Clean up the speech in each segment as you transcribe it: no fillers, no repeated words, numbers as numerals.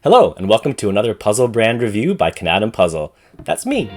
Hello, and welcome to another puzzle brand review by Puzzle. That's me.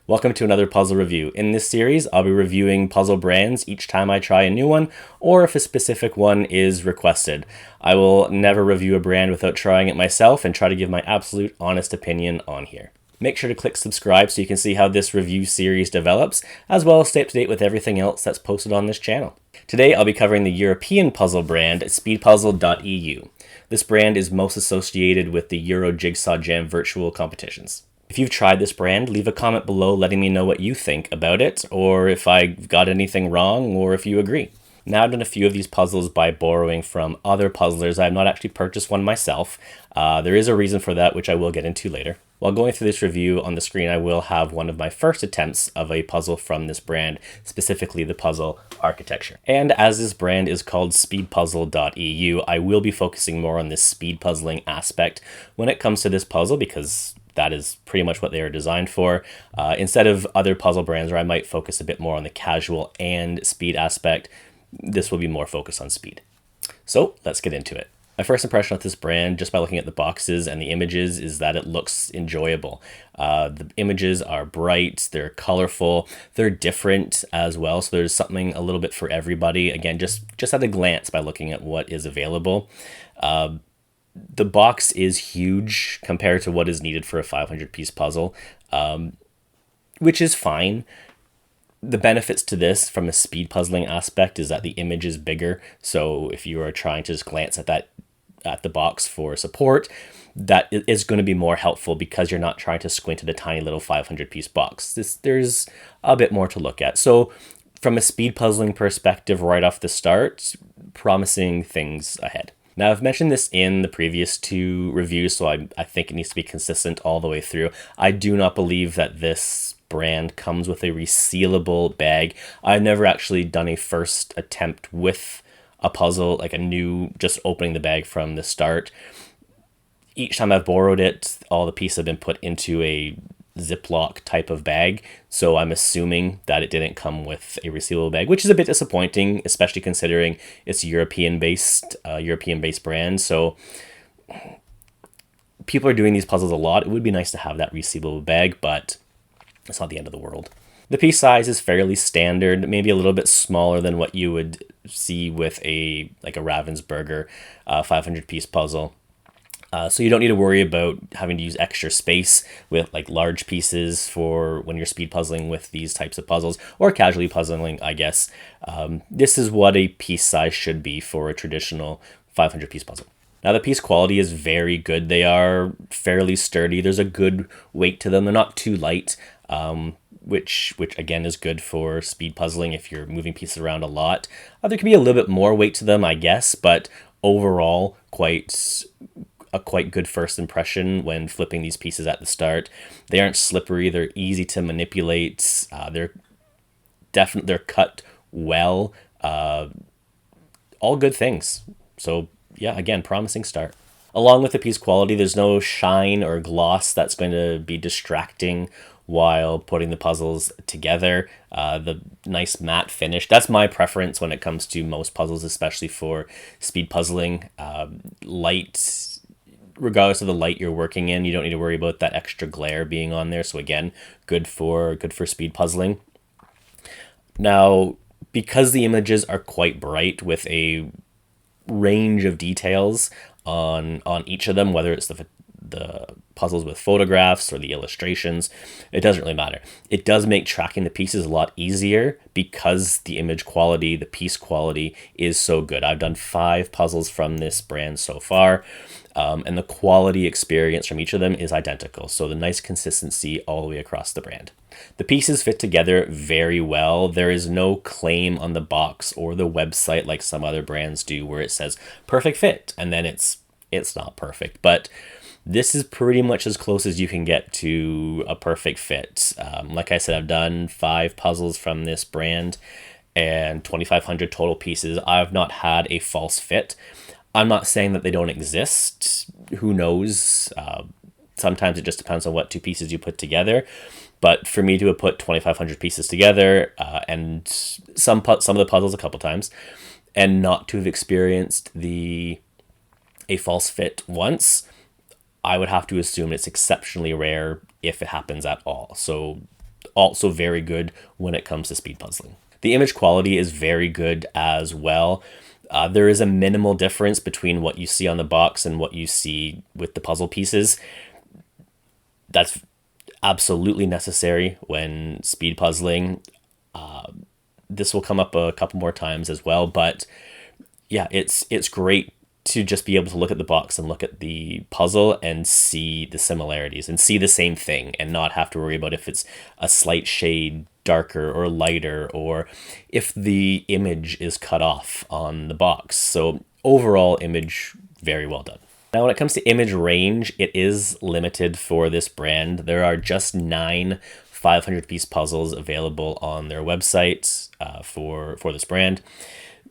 Welcome to another puzzle review. In this series, I'll be reviewing puzzle brands each time I try a new one, or if a specific one is requested. I will never review a brand without trying it myself and try to give my absolute honest opinion on here. Make sure to click subscribe so you can see how this review series develops, as well as stay up to date with everything else that's posted on this channel. Today I'll be covering the European puzzle brand Speedpuzzle.eu. This brand is most associated with the Euro Jigsaw Jam virtual competitions. If you've tried this brand, leave a comment below letting me know what you think about it, or if I got anything wrong, or if you agree. Now I've done a few of these puzzles by borrowing from other puzzlers. I have not actually purchased one myself. There is a reason for that, which I will get into later. While going through this review on the screen, I will have one of my first attempts of a puzzle from this brand, specifically the puzzle architecture. And as this brand is called Speedpuzzle.eu, I will be focusing more on this speed puzzling aspect when it comes to this puzzle, because that is pretty much what they are designed for. Instead of other puzzle brands where I might focus a bit more on the casual and speed aspect, this will be more focused on speed. So let's get into it. My first impression of this brand, just by looking at the boxes and the images, is that it looks enjoyable. The images are bright, they're colorful, they're different as well, so there's something a little bit for everybody. Again, just at a glance by looking at what is available. The box is huge compared to what is needed for a 500-piece puzzle, which is fine. The benefits to this from a speed puzzling aspect is that the image is bigger, so if you are trying to just glance at the box for support, that is going to be more helpful because you're not trying to squint at a tiny little 500-piece box. There's a bit more to look at. So from a speed puzzling perspective right off the start, promising things ahead. Now, I've mentioned this in the previous two reviews, so I think it needs to be consistent all the way through. I do not believe that this brand comes with a resealable bag. I've never actually done a first attempt with a puzzle, like a new, just opening the bag from the start. Each time I've borrowed it, all the pieces have been put into a Ziploc type of bag, so I'm assuming that it didn't come with a resealable bag, which is a bit disappointing, especially considering it's European-based brand. So people are doing these puzzles a lot. It would be nice to have that resealable bag, but it's not the end of the world. The piece size is fairly standard, maybe a little bit smaller than what you would see with a Ravensburger 500-piece puzzle. So you don't need to worry about having to use extra space with like large pieces for when you're speed puzzling with these types of puzzles, or casually puzzling, I guess. This is what a piece size should be for a traditional 500-piece puzzle. Now, the piece quality is very good. They are fairly sturdy. There's a good weight to them. They're not too light, which again is good for speed puzzling if you're moving pieces around a lot. There can be a little bit more weight to them, I guess, but overall quite good first impression when flipping these pieces at the start. They aren't slippery. They're easy to manipulate. They're cut well. All good things. So yeah, again, promising start. Along with the piece quality, there's no shine or gloss that's going to be distracting while putting the puzzles together. The nice matte finish, that's my preference when it comes to most puzzles, especially for speed puzzling. Light, regardless of the light you're working in, you don't need to worry about that extra glare being on there. So again, good for speed puzzling. Now, because the images are quite bright with a range of details on each of them, whether it's the puzzles with photographs or the illustrations, it doesn't really matter. It does make tracking the pieces a lot easier because the image quality, the piece quality is so good. I've done 5 puzzles from this brand so far, and the quality experience from each of them is identical. So the nice consistency all the way across the brand. The pieces fit together very well. There is no claim on the box or the website like some other brands do where it says perfect fit, and then it's not perfect. But this is pretty much as close as you can get to a perfect fit. Like I said, I've done 5 puzzles from this brand and 2,500 total pieces. I've not had a false fit. I'm not saying that they don't exist. Who knows? Sometimes it just depends on what 2 pieces you put together. But for me to have put 2,500 pieces together and some of the puzzles a couple times, and not to have experienced a false fit once, I would have to assume it's exceptionally rare if it happens at all. So also very good when it comes to speed puzzling. The image quality is very good as well. There is a minimal difference between what you see on the box and what you see with the puzzle pieces. That's absolutely necessary when speed puzzling. This will come up a couple more times as well, but yeah, it's great to just be able to look at the box and look at the puzzle and see the similarities and see the same thing and not have to worry about if it's a slight shade darker or lighter or if the image is cut off on the box. So overall image, very well done. Now, when it comes to image range, it is limited for this brand. There are just 9 500-piece puzzles available on their website for this brand.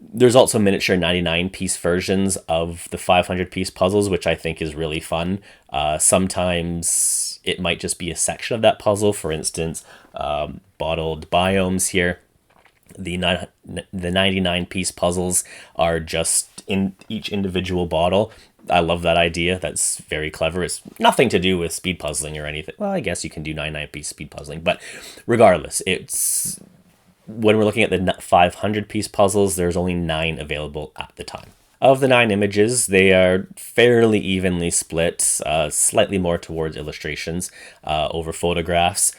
There's also miniature 99-piece versions of the 500-piece puzzles, which I think is really fun. Sometimes it might just be a section of that puzzle. For instance, bottled Biomes here. The 99-piece puzzles are just in each individual bottle. I love that idea. That's very clever. It's nothing to do with speed puzzling or anything. Well, I guess you can do 99-piece speed puzzling, but regardless, it's when we're looking at the 500-piece puzzles, there's only 9 available at the time. Of the 9 images, they are fairly evenly split, slightly more towards illustrations over photographs.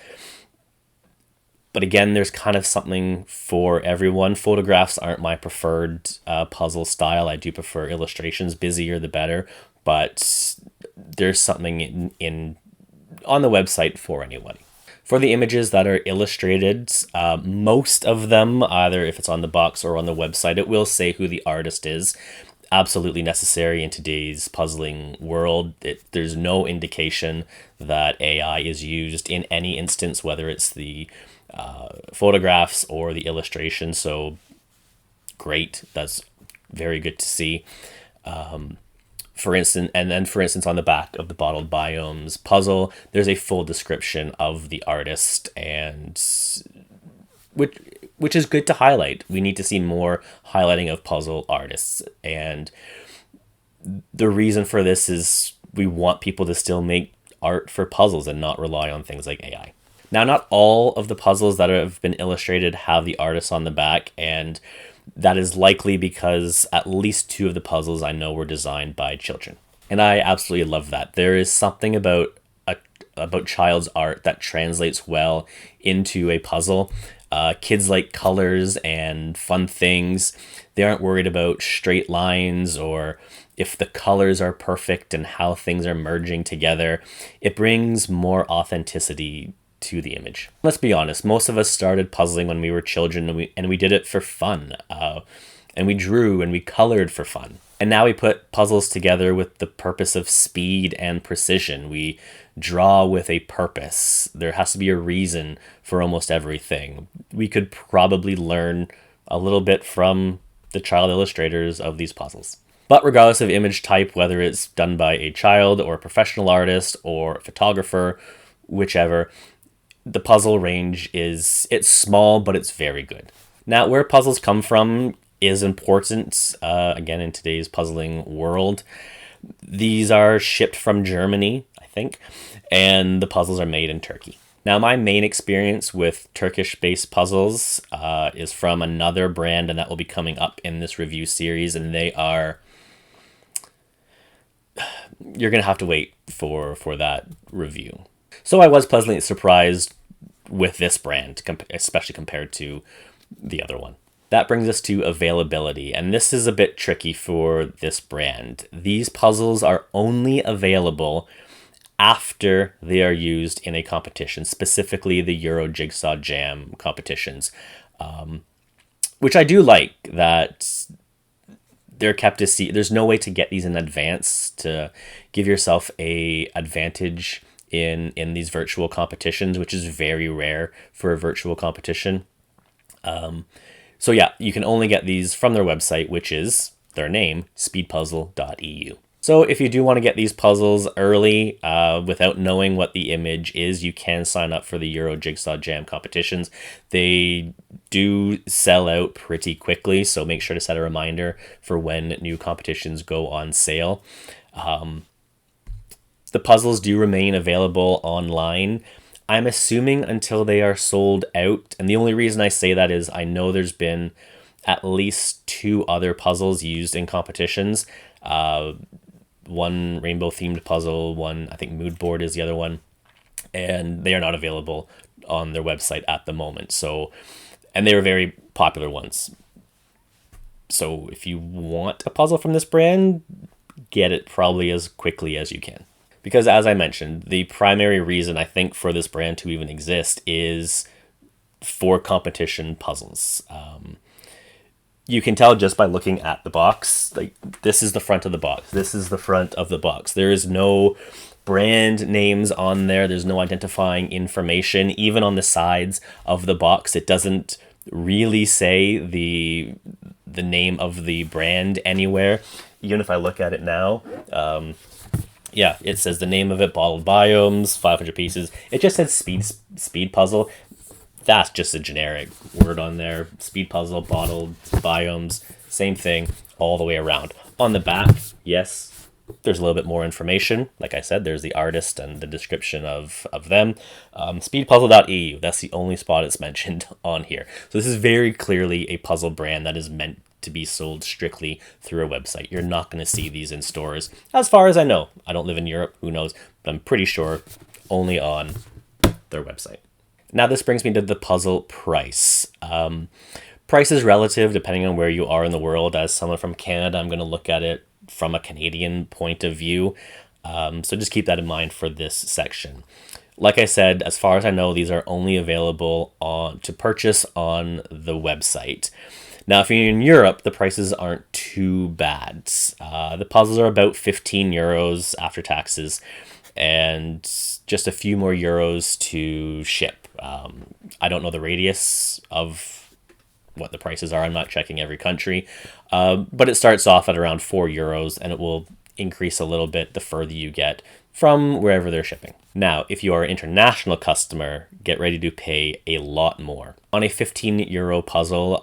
But again, there's kind of something for everyone. Photographs aren't my preferred puzzle style. I do prefer illustrations. Busier the better. But there's something on the website for anybody. For the images that are illustrated, most of them, either if it's on the box or on the website, it will say who the artist is. Absolutely necessary in today's puzzling world. There's no indication that AI is used in any instance, whether it's the photographs or the illustration. So great. That's very good to see. For instance, on the back of the bottled Biomes puzzle, there's a full description of the artist, and which is good to highlight. We need to see more highlighting of puzzle artists, and the reason for this is we want people to still make art for puzzles and not rely on things like AI. Now, not all of the puzzles that have been illustrated have the artists on the back, and that is likely because at least 2 of the puzzles I know were designed by children. And I absolutely love that. There is something about child's art that translates well into a puzzle. Kids like colors and fun things. They aren't worried about straight lines or if the colors are perfect and how things are merging together. It brings more authenticity to the image. Let's be honest, most of us started puzzling when we were children, and we did it for fun. And we drew and we colored for fun. And now we put puzzles together with the purpose of speed and precision. We draw with a purpose. There has to be a reason for almost everything. We could probably learn a little bit from the child illustrators of these puzzles. But regardless of image type, whether it's done by a child or a professional artist or a photographer, whichever, the puzzle range it's small, but it's very good. Now, where puzzles come from is important, again, in today's puzzling world. These are shipped from Germany, I think, and the puzzles are made in Turkey. Now, my main experience with Turkish-based puzzles is from another brand, and that will be coming up in this review series, and they are... You're going to have to wait for that review. So I was pleasantly surprised with this brand, especially compared to the other one. That brings us to availability, and this is a bit tricky for this brand. These puzzles are only available after they are used in a competition, specifically the Euro Jigsaw Jam competitions, which I do like that they're kept to see. There's no way to get these in advance to give yourself a advantage in these virtual competitions, which is very rare for a virtual competition. So yeah, you can only get these from their website, which is their name, Speedpuzzle.eu. So if you do want to get these puzzles early without knowing what the image is, you can sign up for the Euro Jigsaw Jam competitions. They do sell out pretty quickly, so make sure to set a reminder for when new competitions go on sale. The puzzles do remain available online. I'm assuming until they are sold out. And the only reason I say that is I know there's been at least 2 other puzzles used in competitions. One rainbow themed puzzle, one I think mood board is the other one, and they are not available on their website at the moment. So, and they were very popular ones. So if you want a puzzle from this brand, get it probably as quickly as you can. Because as I mentioned, the primary reason I think for this brand to even exist is for competition puzzles. You can tell just by looking at the box, like this is the front of the box. This is the front of the box. There is no brand names on there. There's no identifying information. Even on the sides of the box, it doesn't really say the name of the brand anywhere. Even if I look at it now, yeah, it says the name of it, bottled Biomes, 500 pieces. It just says Speedpuzzle. That's just a generic word on there. Speedpuzzle, bottled, Biomes, same thing all the way around. On the back, yes, there's a little bit more information. Like I said, there's the artist and the description of them. Speedpuzzle.eu, that's the only spot it's mentioned on here. So this is very clearly a puzzle brand that is meant to be sold strictly through a website. You're not going to see these in stores. As far as I know, I don't live in Europe, who knows, but I'm pretty sure only on their website. Now this brings me to the puzzle price. Price is relative depending on where you are in the world. As someone from Canada, I'm going to look at it from a Canadian point of view. So just keep that in mind for this section. Like I said, as far as I know, these are only available to purchase on the website. Now, if you're in Europe, the prices aren't too bad. The puzzles are about 15 euros after taxes and just a few more euros to ship. I don't know the radius of what the prices are. I'm not checking every country, but it starts off at around 4 euros and it will increase a little bit the further you get from wherever they're shipping. Now, if you are an international customer, get ready to pay a lot more. On a 15 euro puzzle,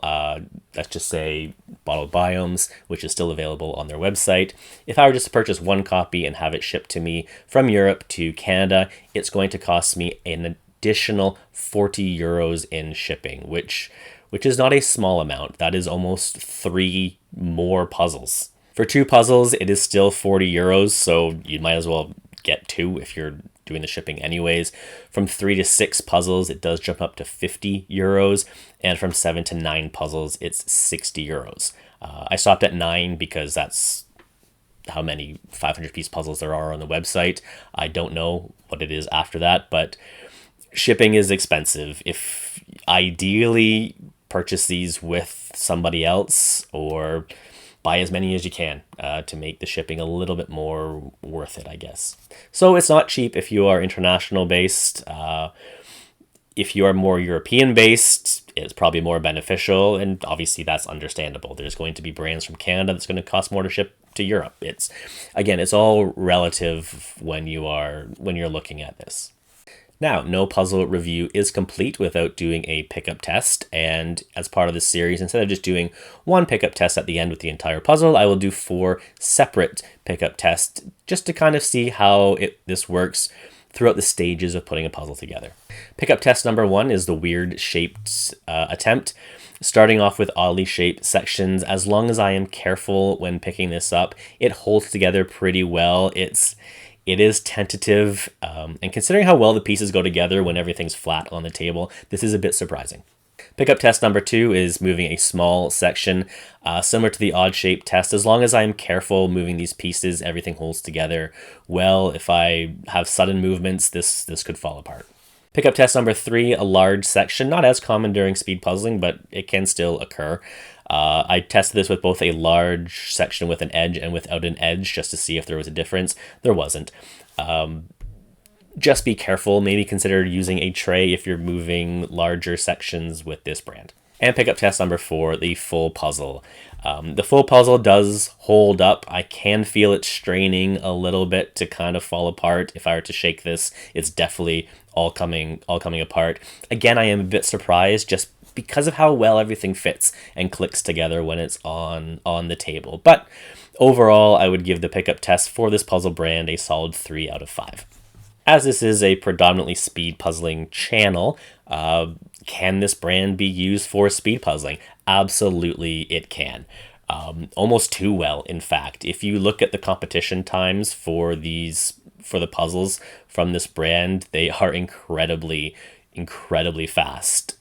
let's just say bottled Biomes, which is still available on their website. If I were just to purchase one copy and have it shipped to me from Europe to Canada, it's going to cost me an additional 40 euros in shipping, which is not a small amount. That is almost 3 more puzzles. For 2 puzzles, it is still 40 euros, so you might as well get 2 if you're doing the shipping anyways. From 3 to 6 puzzles, it does jump up to 50 euros, and from 7 to 9 puzzles, it's 60 euros. I stopped at 9 because that's how many 500-piece puzzles there are on the website. I don't know what it is after that, but shipping is expensive. If ideally purchase these with somebody else or buy as many as you can to make the shipping a little bit more worth it, I guess. So it's not cheap if you are international based. If you are more European based, it's probably more beneficial, and obviously that's understandable. There's going to be brands from Canada that's going to cost more to ship to Europe. It's all relative when you're looking at this. Now, no puzzle review is complete without doing a pickup test, and as part of this series, instead of just doing one pickup test at the end with the entire puzzle, I will do 4 separate pickup tests just to kind of see how this works throughout the stages of putting a puzzle together. Pickup test number 1 is the weird shaped attempt. Starting off with oddly shaped sections, as long as I am careful when picking this up, it holds together pretty well. It is tentative, and considering how well the pieces go together when everything's flat on the table, this is a bit surprising. Pickup test number 2 is moving a small section, similar to the odd shape test. As long as I'm careful moving these pieces, everything holds together well. If I have sudden movements, this could fall apart. Pickup test number 3, a large section, not as common during speed puzzling, but it can still occur. I tested this with both a large section with an edge and without an edge just to see if there was a difference. There wasn't. Just be careful. Maybe consider using a tray if you're moving larger sections with this brand. And pickup test number 4, the full puzzle. The full puzzle does hold up. I can feel it straining a little bit to kind of fall apart. If I were to shake this, it's definitely all coming apart. Again, I am a bit surprised just because of how well everything fits and clicks together when it's on the table. But overall, I would give the pickup test for this puzzle brand a solid 3 out of 5. As this is a predominantly speed puzzling channel, can this brand be used for speed puzzling? Absolutely, it can. Almost too well, in fact. If you look at the competition times for the puzzles from this brand, they are incredibly fast.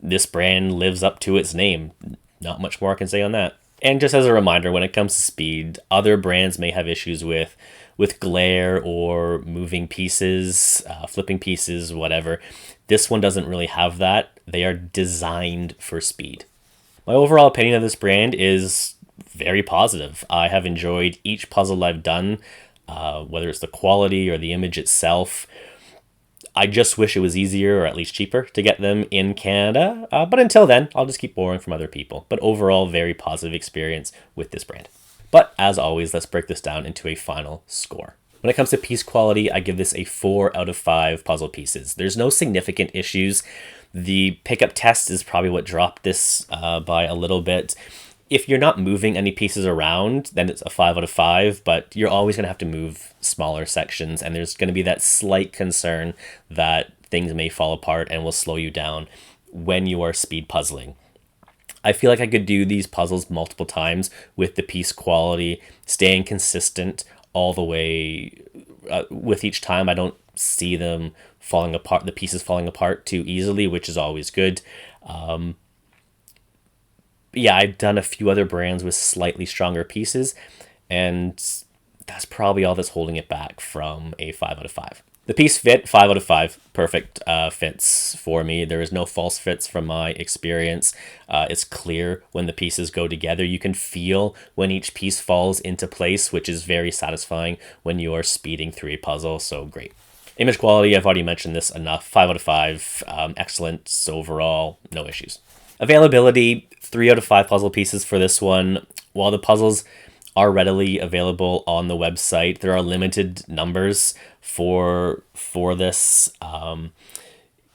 This brand lives up to its name. Not much more I can say on that. And just as a reminder, when it comes to speed, other brands may have issues with glare or moving pieces, flipping pieces, whatever. This one doesn't really have that. They are designed for speed. My overall opinion of this brand is very positive. I have enjoyed each puzzle I've done, whether it's the quality or the image itself. I just wish it was easier or at least cheaper to get them in Canada. But until then, I'll just keep borrowing from other people. But overall, very positive experience with this brand. But as always, let's break this down into a final score. When it comes to piece quality, I give this a 4 out of 5 puzzle pieces. There's no significant issues. The pickup test is probably what dropped this by a little bit. If you're not moving any pieces around, then it's a 5 out of 5, but you're always going to have to move smaller sections, and there's going to be that slight concern that things may fall apart and will slow you down when you are speed puzzling. I feel like I could do these puzzles multiple times with the piece quality staying consistent all the way with each time. I don't see them falling apart, the pieces falling apart too easily, which is always good. Yeah, I've done a few other brands with slightly stronger pieces, and that's probably all that's holding it back from a 5 out of 5. The piece fit, 5 out of 5, perfect fits for me. There is no false fits from my experience. It's clear when the pieces go together. You can feel when each piece falls into place, which is very satisfying when you are speeding through a puzzle, so great. Image quality, I've already mentioned this enough, 5 out of 5, excellent overall, no issues. Availability, 3 out of 5 puzzle pieces for this one. While the puzzles are readily available on the website, there are limited numbers for this.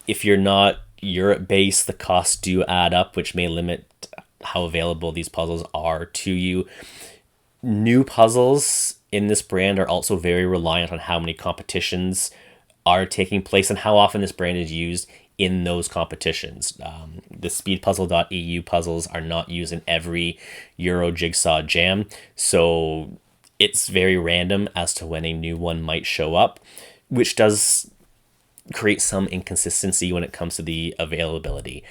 If you're not Europe-based, the costs do add up, which may limit how available these puzzles are to you. New puzzles in this brand are also very reliant on how many competitions are taking place and how often this brand is used in those competitions. The Speedpuzzle.eu Puzzles are not used in every Euro Jigsaw Jam, so it's very random as to when a new one might show up, which does create some inconsistency when it comes to the availability.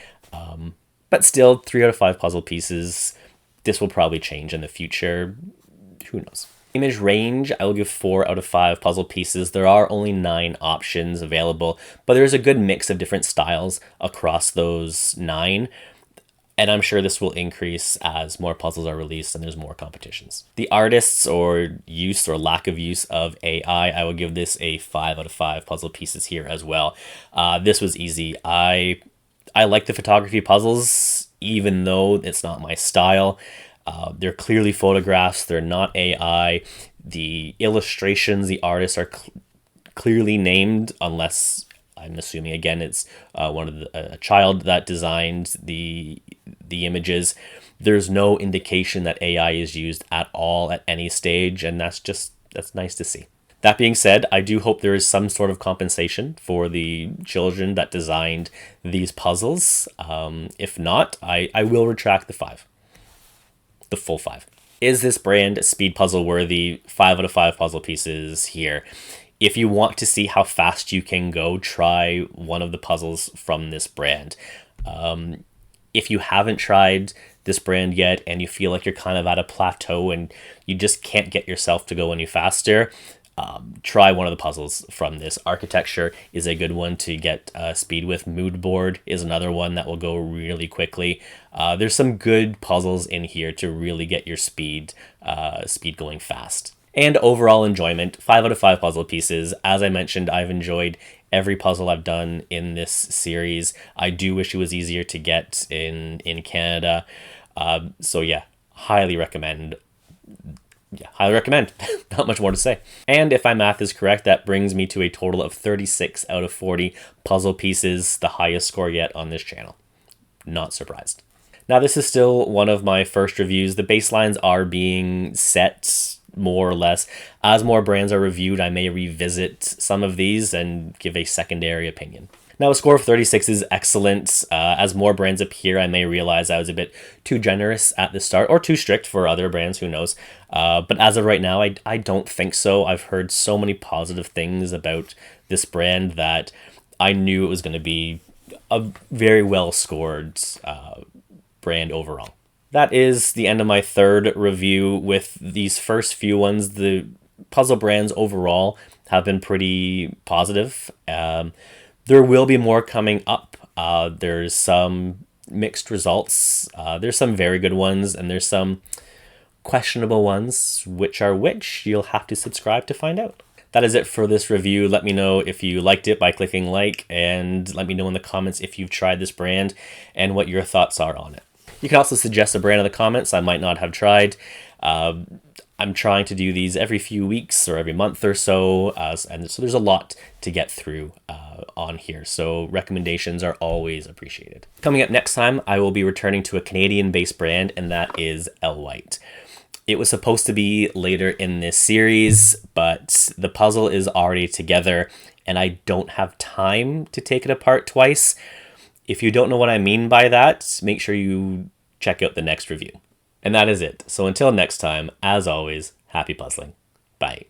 But still, 3 out of 5 puzzle pieces. This will probably change in the future. Who knows? Image range, I will give 4 out of 5 puzzle pieces. There are only 9 options available, but there's a good mix of different styles across those 9. And I'm sure this will increase as more puzzles are released and there's more competitions. The artists or use or lack of use of AI, I will give this a 5 out of 5 puzzle pieces here as well. This was easy. I like the photography puzzles, even though it's not my style. They're clearly photographs. They're not AI. The illustrations, the artists are clearly named, unless I'm assuming again it's a child that designed the images. There's no indication that AI is used at all at any stage, and that's nice to see. That being said, I do hope there is some sort of compensation for the children that designed these puzzles. If not, I will retract the 5. The full 5. Is this brand speed puzzle worthy? 5 out of 5 puzzle pieces here. If you want to see how fast you can go, try one of the puzzles from this brand. If you haven't tried this brand yet and you feel like you're kind of at a plateau and you just can't get yourself to go any faster, try one of the puzzles from this. Architecture is a good one to get speed with. Mood board is another one that will go really quickly. There's some good puzzles in here to really get your speed going fast. And overall enjoyment, 5 out of 5 puzzle pieces. As I mentioned, I've enjoyed every puzzle I've done in this series. I do wish it was easier to get in Canada. So yeah, highly recommend. Yeah, highly recommend. Not much more to say. And if my math is correct, that brings me to a total of 36 out of 40 puzzle pieces, the highest score yet on this channel. Not surprised. Now, this is still one of my first reviews. The baselines are being set more or less. As more brands are reviewed, I may revisit some of these and give a secondary opinion. Now, a score of 36 is excellent. As more brands appear, I may realize I was a bit too generous at the start, or too strict for other brands, who knows. But as of right now, I don't think so. I've heard so many positive things about this brand that I knew it was going to be a very well scored brand overall. That is the end of my third review. With these first few ones, the puzzle brands overall have been pretty positive. There will be more coming up. There's some mixed results. There's some very good ones, and there's some questionable ones. Which are which? You'll have to subscribe to find out. That is it for this review. Let me know if you liked it by clicking like, and let me know in the comments if you've tried this brand and what your thoughts are on it. You can also suggest a brand in the comments I might not have tried. I'm trying to do these every few weeks or every month or so, and so there's a lot to get through on here, so recommendations are always appreciated. Coming up next time, I will be returning to a Canadian-based brand, and that is L-White. It was supposed to be later in this series, but the puzzle is already together, and I don't have time to take it apart twice. If you don't know what I mean by that, make sure you check out the next review. And that is it. So until next time, as always, happy puzzling. Bye.